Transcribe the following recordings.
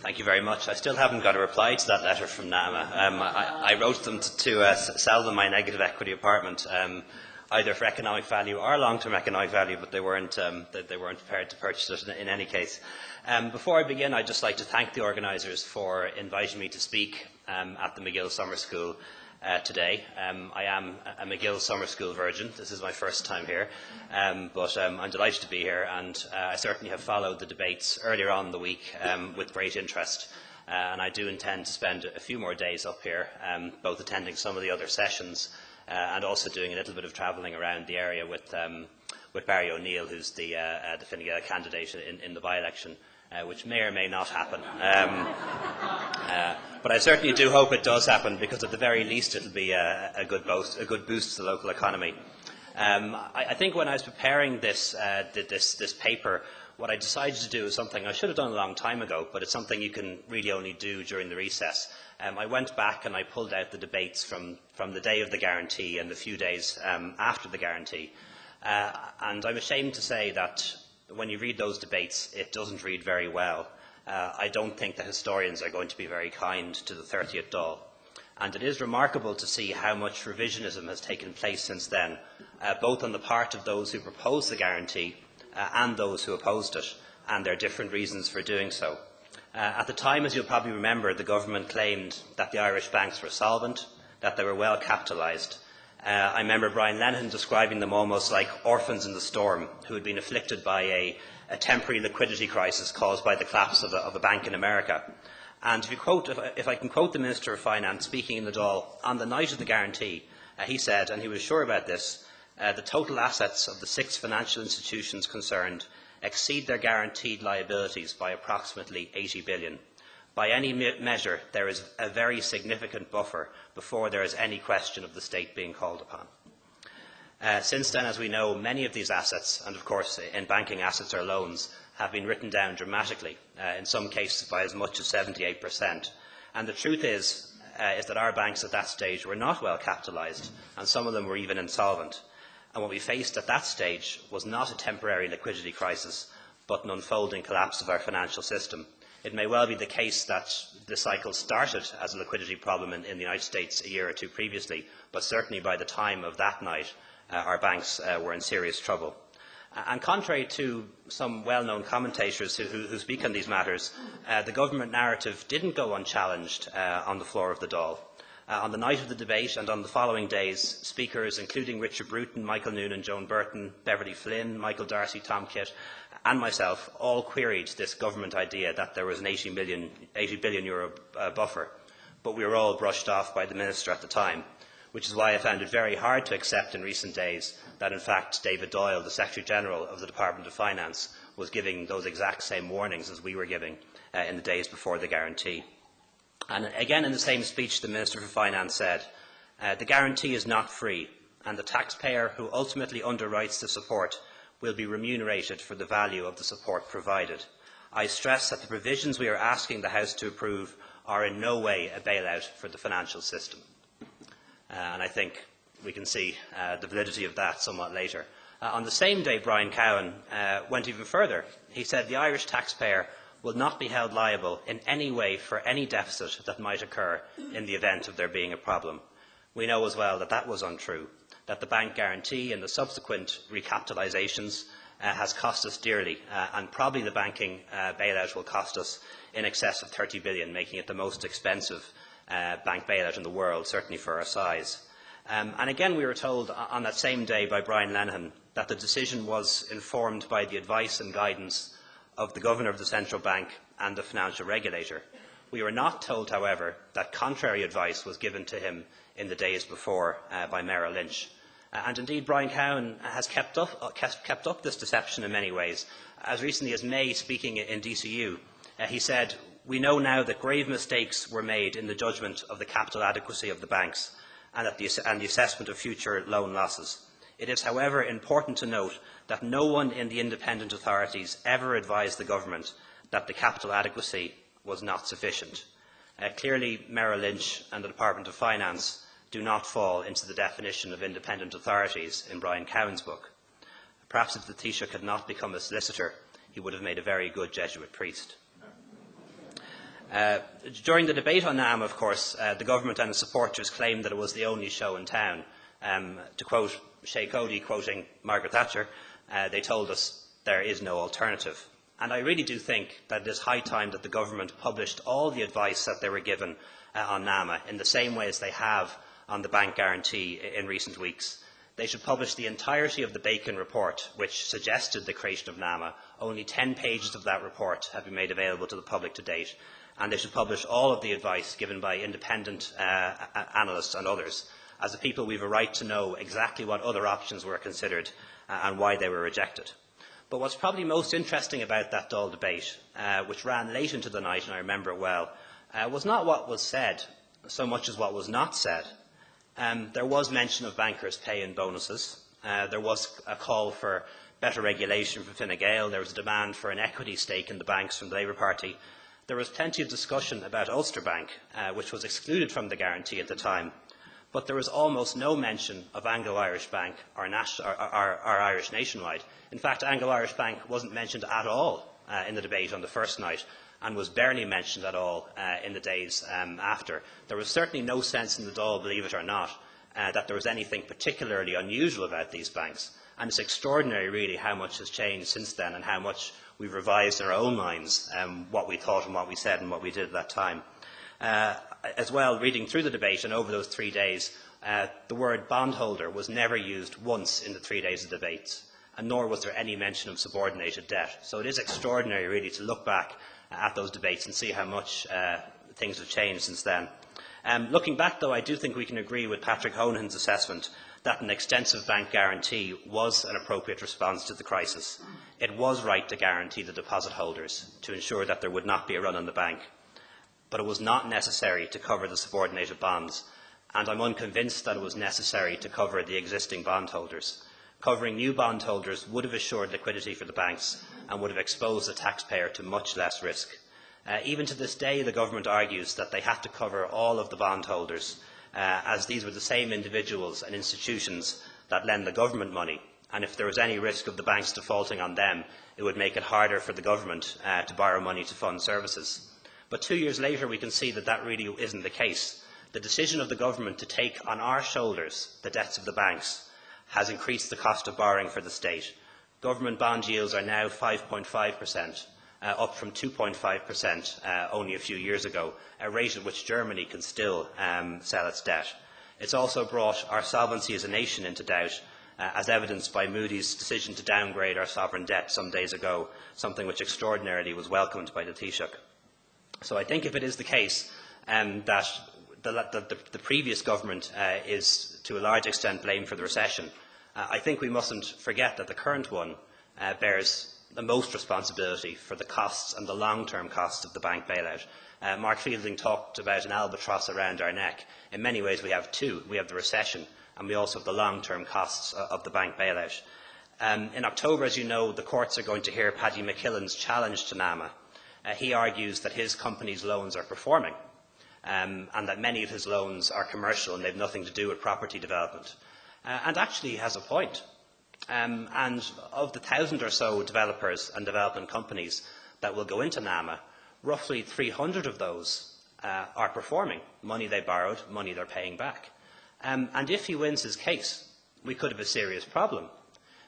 Thank you very much. I still haven't got a reply to that letter from NAMA. I wrote them to sell them my negative equity apartment, either for economic value or long-term economic value, but they weren't prepared to purchase it in any case. Before I begin, I'd just like to thank the organisers for inviting me to speak at the McGill Summer School today. I am a McGill Summer School virgin. This is my first time here, but I'm delighted to be here, and I certainly have followed the debates earlier on in the week with great interest. And I do intend to spend a few more days up here, both attending some of the other sessions and also doing a little bit of travelling around the area with Barry O'Neill, who's the Fine Gael candidate in the by-election, which may or may not happen. But I certainly do hope it does happen, because at the very least it will be a good boost to the local economy. I think when I was preparing this paper, what I decided to do is something I should have done a long time ago, but it's something you can really only do during the recess. I went back and I pulled out the debates from the day of the guarantee and the few days after the guarantee. And I'm ashamed to say that when you read those debates, it doesn't read very well. I don't think the historians are going to be very kind to the 30th Dáil. And it is remarkable to see how much revisionism has taken place since then, both on the part of those who proposed the guarantee and those who opposed it, and their different reasons for doing so. At the time, as you'll probably remember, the government claimed that the Irish banks were solvent, that they were well capitalised. I remember Brian Lenihan describing them almost like orphans in the storm who had been afflicted by a temporary liquidity crisis caused by the collapse of a bank in America. And if I can quote the Minister of Finance speaking in the Dáil on the night of the guarantee, he said, and he was sure about this, the total assets of the 6 financial institutions concerned exceed their guaranteed liabilities by approximately 80 billion. By any measure, there is a very significant buffer before there is any question of the state being called upon. Since then, as we know, many of these assets, and of course in banking assets or loans, have been written down dramatically, in some cases by as much as 78%. And the truth is that our banks at that stage were not well capitalised, and some of them were even insolvent. And what we faced at that stage was not a temporary liquidity crisis, but an unfolding collapse of our financial system. It may well be the case that the cycle started as a liquidity problem in the United States a year or two previously, but certainly by the time of that night, our banks were in serious trouble. And contrary to some well-known commentators who speak on these matters, the government narrative didn't go unchallenged on the floor of the Dáil. On the night of the debate and on the following days, speakers including Richard Bruton, Michael Noonan, Joan Burton, Beverly Flynn, Michael Darcy, Tom Kitt and myself all queried this government idea that there was an 80 billion euro buffer, but we were all brushed off by the Minister at the time, which is why I found it very hard to accept in recent days that in fact David Doyle, the Secretary General of the Department of Finance, was giving those exact same warnings as we were giving in the days before the guarantee. And again in the same speech, the Minister for Finance said, the guarantee is not free, and the taxpayer who ultimately underwrites the support will be remunerated for the value of the support provided. I stress that the provisions we are asking the House to approve are in no way a bailout for the financial system. And I think we can see the validity of that somewhat later. On the same day, Brian Cowan went even further. He said the Irish taxpayer will not be held liable in any way for any deficit that might occur in the event of there being a problem. We know as well that that was untrue, that the bank guarantee and the subsequent recapitalisations has cost us dearly, and probably the banking bailout will cost us in excess of 30 billion, making it the most expensive bank bailout in the world, certainly for our size. And again, we were told on that same day by Brian Lenihan that the decision was informed by the advice and guidance of the Governor of the Central Bank and the financial regulator. We were not told, however, that contrary advice was given to him in the days before by Merrill Lynch. And indeed, Brian Cowan has kept up this deception in many ways. As recently as May, speaking in DCU, he said, "We know now that grave mistakes were made in the judgment of the capital adequacy of the banks and the assessment of future loan losses. It is, however, important to note that no one in the independent authorities ever advised the government that the capital adequacy was not sufficient." Clearly, Merrill Lynch and the Department of Finance do not fall into the definition of independent authorities in Brian Cowan's book. Perhaps if the Taoiseach had not become a solicitor, he would have made a very good Jesuit priest. During the debate on NAM, of course, the government and its supporters claimed that it was the only show in town. To quote Shay Cody, quoting Margaret Thatcher, they told us there is no alternative. And I really do think that it is high time that the government published all the advice that they were given on NAMA in the same way as they have on the bank guarantee in recent weeks. They should publish the entirety of the Bacon report, which suggested the creation of NAMA. Only 10 pages of that report have been made available to the public to date. And they should publish all of the advice given by independent analysts and others. As a people, we have a right to know exactly what other options were considered and why they were rejected. But what's probably most interesting about that dull debate, which ran late into the night, and I remember it well, was not what was said so much as what was not said. There was mention of bankers' pay and bonuses. There was a call for better regulation from Fine Gael. There was a demand for an equity stake in the banks from the Labour Party. There was plenty of discussion about Ulster Bank, which was excluded from the guarantee at the time. But there was almost no mention of Anglo-Irish Bank or Irish Nationwide. In fact, Anglo-Irish Bank wasn't mentioned at all in the debate on the first night and was barely mentioned at all in the days after. There was certainly no sense in the Dáil, believe it or not, that there was anything particularly unusual about these banks. And it's extraordinary, really, how much has changed since then and how much we've revised in our own minds what we thought and what we said and what we did at that time. As well, reading through the debate and over those 3 days, the word bondholder was never used once in the 3 days of debates, and nor was there any mention of subordinated debt. So it is extraordinary, really, to look back at those debates and see how much things have changed since then. Looking back, though, I do think we can agree with Patrick Honahan's assessment that an extensive bank guarantee was an appropriate response to the crisis. It was right to guarantee the deposit holders to ensure that there would not be a run on the bank. But it was not necessary to cover the subordinated bonds, and I'm unconvinced that it was necessary to cover the existing bondholders. Covering new bondholders would have assured liquidity for the banks and would have exposed the taxpayer to much less risk. Even to this day, the government argues that they had to cover all of the bondholders, as these were the same individuals and institutions that lend the government money, and if there was any risk of the banks defaulting on them, it would make it harder for the government to borrow money to fund services. But 2 years later, we can see that that really isn't the case. The decision of the government to take on our shoulders the debts of the banks has increased the cost of borrowing for the state. Government bond yields are now 5.5%, up from 2.5% only a few years ago, a rate at which Germany can still sell its debt. It's also brought our solvency as a nation into doubt, as evidenced by Moody's decision to downgrade our sovereign debt some days ago, something which extraordinarily was welcomed by the Taoiseach. So I think if it is the case that the previous government is to a large extent blamed for the recession, I think we mustn't forget that the current one bears the most responsibility for the costs and the long-term costs of the bank bailout. Mark Fielding talked about an albatross around our neck. In many ways we have two. We have the recession and we also have the long-term costs of the bank bailout. In October, as you know, the courts are going to hear Paddy McKillen's challenge to NAMA. He argues that his company's loans are performing and that many of his loans are commercial and they have nothing to do with property development. And actually he has a point. And of the 1,000 or so developers and development companies that will go into NAMA, roughly 300 of those are performing. Money they borrowed, money they're paying back. And if he wins his case, we could have a serious problem,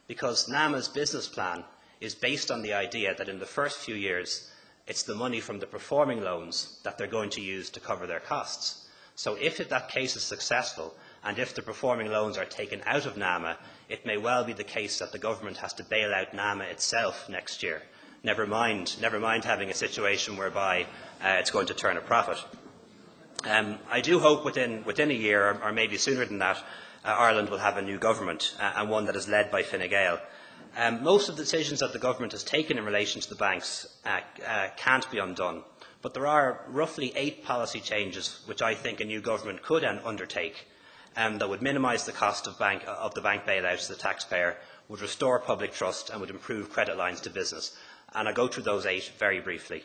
because NAMA's business plan is based on the idea that in the first few years, it's the money from the performing loans that they're going to use to cover their costs. So if that case is successful, and if the performing loans are taken out of NAMA, it may well be the case that the government has to bail out NAMA itself next year. Never mind having a situation whereby it's going to turn a profit. I do hope within a year, or maybe sooner than that, Ireland will have a new government, and one that is led by Fine Gael. Most of the decisions that the government has taken in relation to the banks can't be undone, but there are roughly 8 policy changes which I think a new government could undertake that would minimise the cost of the bank bailout to the taxpayer, would restore public trust and would improve credit lines to business. And I'll go through those 8 very briefly.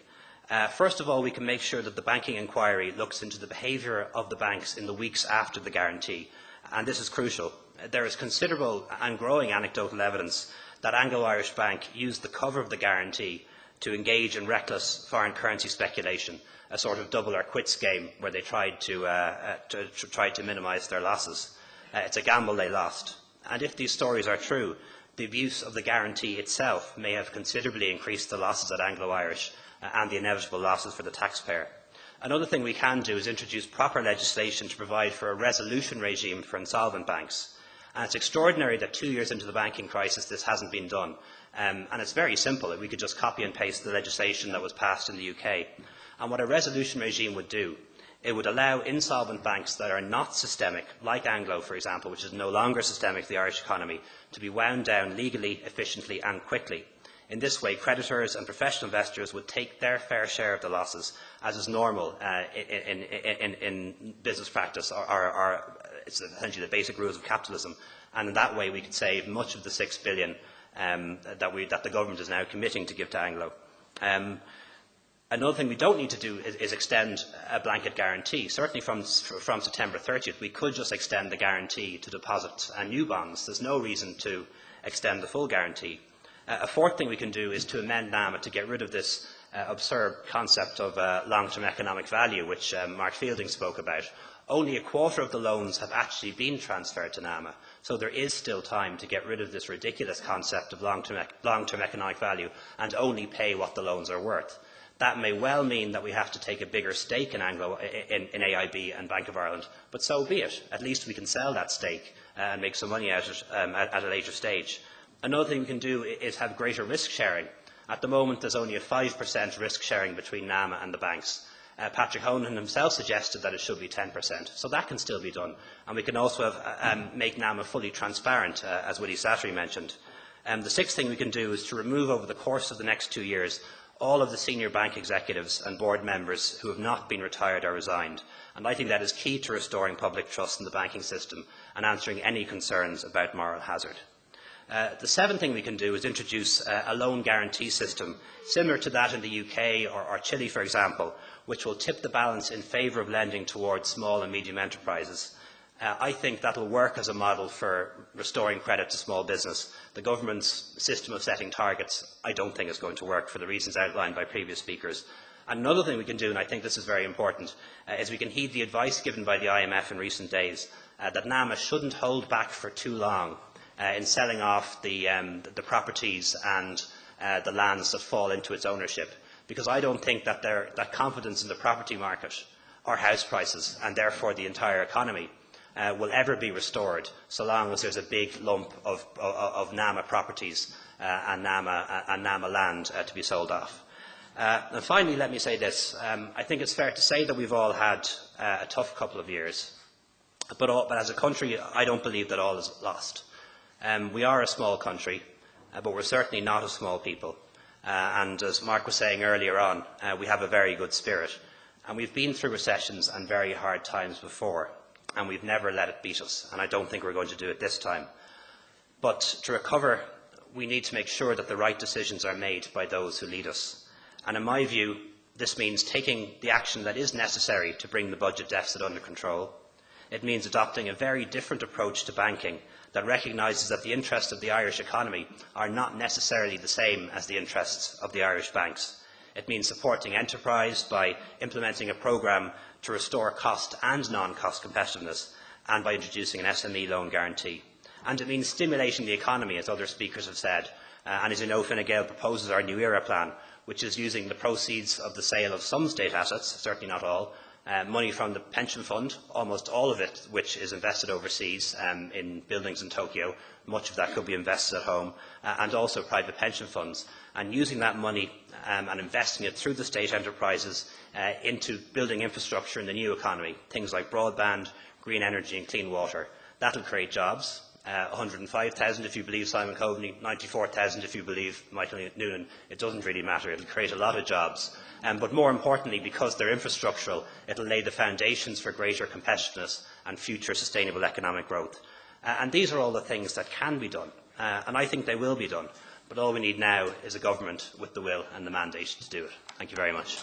First of all, we can make sure that the banking inquiry looks into the behaviour of the banks in the weeks after the guarantee, and this is crucial. There is considerable and growing anecdotal evidence that Anglo-Irish Bank used the cover of the guarantee to engage in reckless foreign currency speculation, a sort of double or quits game where they tried to minimise their losses. It's a gamble they lost. And if these stories are true, the abuse of the guarantee itself may have considerably increased the losses at Anglo-Irish and the inevitable losses for the taxpayer. Another thing we can do is introduce proper legislation to provide for a resolution regime for insolvent banks. And it's extraordinary that 2 years into the banking crisis this hasn't been done. And it's very simple. We could just copy and paste the legislation that was passed in the UK. And what a resolution regime would do, it would allow insolvent banks that are not systemic, like Anglo, for example, which is no longer systemic to the Irish economy, to be wound down legally, efficiently and quickly. In this way, creditors and professional investors would take their fair share of the losses, as is normal in business practice, or it's essentially the basic rules of capitalism. And in that way, we could save much of the $6 billion that the government is now committing to give to Anglo. Another thing we don't need to do is extend a blanket guarantee. Certainly from September 30th, we could just extend the guarantee to deposits and new bonds. There's no reason to extend the full guarantee. A fourth thing we can do is to amend NAMA to get rid of this absurd concept of long-term economic value, which Mark Fielding spoke about. Only a quarter of the loans have actually been transferred to NAMA, so there is still time to get rid of this ridiculous concept of long-term economic value and only pay what the loans are worth. That may well mean that we have to take a bigger stake in Anglo, in AIB and Bank of Ireland, but so be it. At least we can sell that stake and make some money out of it at a later stage. Another thing we can do is have greater risk sharing. At the moment, there's only a 5% risk sharing between NAMA and the banks. Patrick Honan himself suggested that it should be 10%, so that can still be done. And we can also make NAMA fully transparent, as Willie Slattery mentioned. The sixth thing we can do is to remove over the course of the next 2 years all of the senior bank executives and board members who have not been retired or resigned. And I think that is key to restoring public trust in the banking system and answering any concerns about moral hazard. The seventh thing we can do is introduce a loan guarantee system similar to that in the UK or Chile, for example, which will tip the balance in favour of lending towards small and medium enterprises. I think that will work as a model for restoring credit to small business. The government's system of setting targets I don't think is going to work for the reasons outlined by previous speakers. And another thing we can do, and I think this is very important, is we can heed the advice given by the IMF in recent days that NAMA shouldn't hold back for too long in selling off the properties and the lands that fall into its ownership, because I don't think that that confidence in the property market or house prices, and therefore the entire economy, will ever be restored so long as there's a big lump of NAMA properties and NAMA land to be sold off. And finally, let me say this. I think it's fair to say that we've all had a tough couple of years, but as a country, I don't believe that all is lost. We are a small country, but we're certainly not a small people. And as Mark was saying earlier on, we have a very good spirit. And we've been through recessions and very hard times before, and we've never let it beat us, and I don't think we're going to do it this time. But to recover, we need to make sure that the right decisions are made by those who lead us. And in my view, this means taking the action that is necessary to bring the budget deficit under control. It means adopting a very different approach to banking that recognises that the interests of the Irish economy are not necessarily the same as the interests of the Irish banks. It means supporting enterprise by implementing a programme to restore cost and non-cost competitiveness, and by introducing an SME loan guarantee. And it means stimulating the economy, as other speakers have said. And as you know, Fine Gael proposes our New Era plan, which is using the proceeds of the sale of some state assets, certainly not all, money from the pension fund, almost all of it which is invested overseas in buildings in Tokyo, much of that could be invested at home, and also private pension funds, and using that money and investing it through the state enterprises into building infrastructure in the new economy, things like broadband, green energy and clean water. That will create jobs. 105,000 if you believe Simon Coveney, 94,000 if you believe Michael Noonan. It doesn't really matter. It will create a lot of jobs. But more importantly, because they're infrastructural, it will lay the foundations for greater competitiveness and future sustainable economic growth. And these are all the things that can be done. And I think they will be done. But all we need now is a government with the will and the mandate to do it. Thank you very much.